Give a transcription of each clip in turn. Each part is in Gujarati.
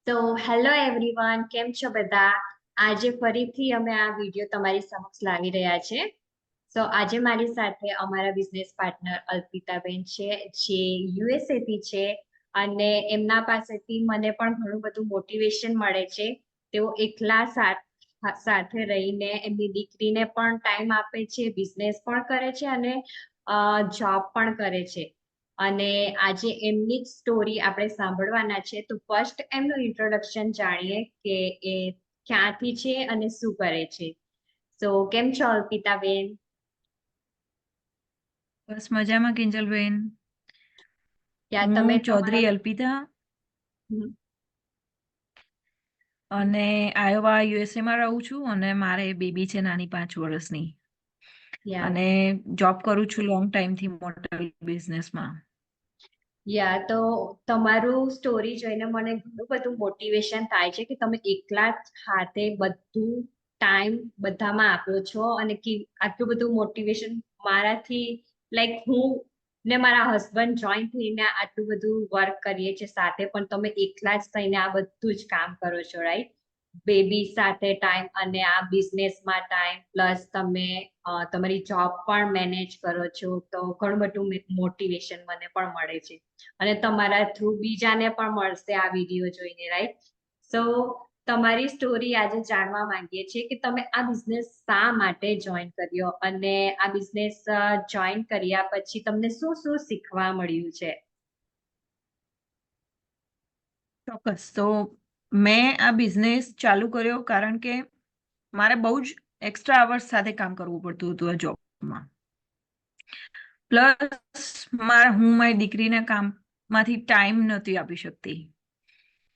તો હેલો એવરીવન, કેમ છો બધા? આજે ફરીથી અમે આ વિડીયો તમારી સમક્ષ લાવી રહ્યા છે. આજે મારી સાથે અમારા બિઝનેસ પાર્ટનર અલ્પિતાબેન છે, જે યુએસએ થી છે. અને એમના પાસેથી મને પણ ઘણું બધું મોટિવેશન મળે છે. તેઓ એકલા સાથે રહીને એમની દીકરીને પણ ટાઈમ આપે છે, બિઝનેસ પણ કરે છે અને જોબ પણ કરે છે. અને આજે એમની જ સ્ટોરી આપણે સાંભળવાના છે. તો ફર્સ્ટ એમનું ઇન્ટ્રોડક્શન જાણીએ કે એ ક્યાંથી છે અને શું કરે છે. કેમ છો અલ્પિતાબેન? બસ મજામાં કિંજલબેન. ત્યાં તમે હું ચૌધરી તમારા અલ્પિતા હમ, અને આયોવા યુએસએ માં રહું છું અને મારે બેબી છે નાની 5 વર્ષની યા અને જોબ કરું છું લોંગ ટાઈમથી મોટર બિઝનેસમાં. તો તમારું સ્ટોરી જોઈને મને ઘણું બધું મોટિવેશન થાય છે કે તમે એકલા જ હાથે બધું ટાઈમ બધામાં આપ્યો છો અને કે આટલું બધું મોટિવેશન મારાથી, લાઈક હું ને મારા હસબન્ડ જોઈન થઈને આટલું બધું વર્ક કરીએ છીએ સાથે, પણ તમે એકલા જ થઈને આ બધું જ કામ કરો છો, રાઈટ? બેબી સાથે ટાઈમ અને આ બિઝનેસમાં ટાઈમ, પ્લસ તમે તમારી જોબ પણ મેનેજ કરો છો. તો ઘણું બધું મોટિવેશન મને પણ મળે છે અને તમારા થ્રુ બીજાને પણ મળશે આ વિડીયો જોઈને, રાઈટ? સો તમારી સ્ટોરી આજે જાણવા માંગીએ છીએ કે તમે આ બિઝનેસ શા માટે જોઈન કર્યો અને આ બિઝનેસ જોઈન કર્યા પછી તમને શું શું શીખવા મળ્યું છે. ચોક્કસ. તો મેં આ બિઝનેસ ચાલુ કર્યો કારણ કે મારે બહુ જ એક્સ્ટ્રા અવર્સ સાથે કામ કરવું પડતું હતું આ જોબમાં. પ્લસ હું મારી દીકરીના કામમાંથી ટાઈમ નહોતી આપી શકતી.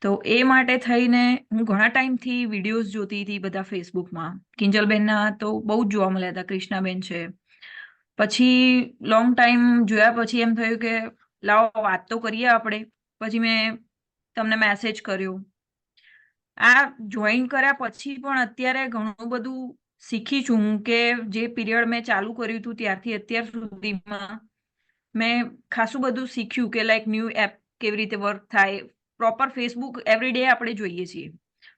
તો એ માટે થઈને હું ઘણા ટાઈમથી વિડીયોઝ જોતી હતી બધા ફેસબુકમાં. કિંજલબેનના તો બહુ જ જોવા મળ્યા હતા, કૃષ્ણાબેન છે. પછી લોંગ ટાઈમ જોયા પછી એમ થયું કે લાવો વાત તો કરીએ આપણે. પછી મેં તમને મેસેજ કર્યો. આ જોઈન કર્યા પછી પણ અત્યારે ઘણું બધું શીખી છું હું કે જે પીરિયડ મેં ચાલુ કર્યું હતું ત્યારથી અત્યાર સુધીમાં મેં ખાસું બધું શીખ્યું કે લાઈક ન્યૂ એપ કેવી રીતે વર્ક થાય. પ્રોપર ફેસબુક એવરીડે આપણે જોઈએ છીએ,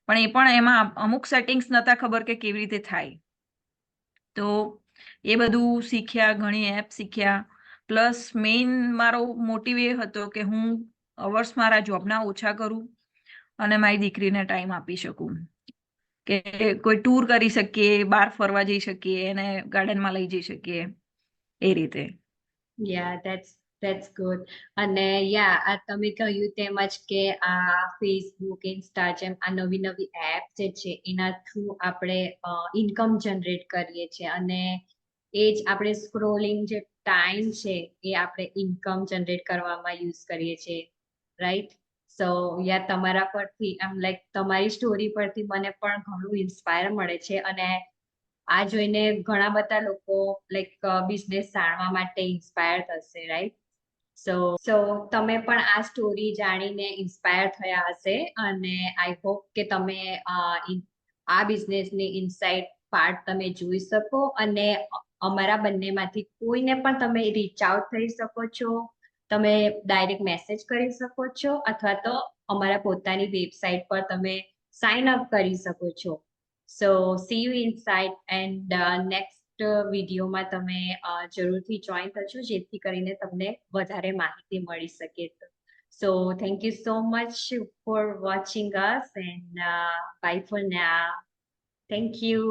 પણ એ પણ એમાં અમુક સેટિંગ્સ નતા ખબર કે કેવી રીતે થાય. તો એ બધું શીખ્યા, ઘણી એપ શીખ્યા. પ્લસ મેઇન મારો મોટિવ એ હતો કે હું અવર્સ મારા જોબના ઓછા કરું અને મારી દીકરીને ટાઈમ આપી શકું, કે કોઈ ટૂર કરી શકીએ, બહાર ફરવા જઈ શકીએ, એને ગાર્ડનમાં લઈ જઈ શકીએ, એ રીતે. That's good. અને આ તમે કહ્યું તેમજ કે આ ફેસબુક, ઇન્સ્ટા જેમ આ નવી નવી એપ જે છે એના થ્રુ આપણે ઇન્કમ જનરેટ કરીએ છીએ અને એ જ આપણે સ્ક્રોલિંગ જે ટાઈમ છે એ આપણે ઇન્કમ જનરેટ કરવામાં યુઝ કરીએ છીએ, રાઈટ? સો તમારા પરથી આમ લાઈક તમારી સ્ટોરી પરથી મને પણ ઘણું ઇન્સ્પાયર મળે છે અને આ જોઈને ઘણા બધા લોકો લાઈક બિઝનેસ જાણવા માટે ઇન્સ્પાયર થશે, રાઈટ? સો તમે પણ આ સ્ટોરી જાણીને ઇન્સ્પાયર થયા હશે અને આઈ હોપ કે તમે આ બિઝનેસની ઇનસાઇડ પાર્ટ તમે જોઈ શકો અને અમારા બંનેમાંથી કોઈને પણ તમે રીચ આઉટ થઈ શકો છો. તમે ડાયરેક્ટ મેસેજ કરી શકો છો અથવા તો અમારા પોતાની વેબસાઇટ પર તમે સાઇન અપ કરી શકો છો. C you inside and next વિડીયોમાં તમે જરૂરથી જોઈન થજો, જેથી કરીને તમને વધારે માહિતી મળી શકે. Thank you so much for watching us and bye for now. Thank you.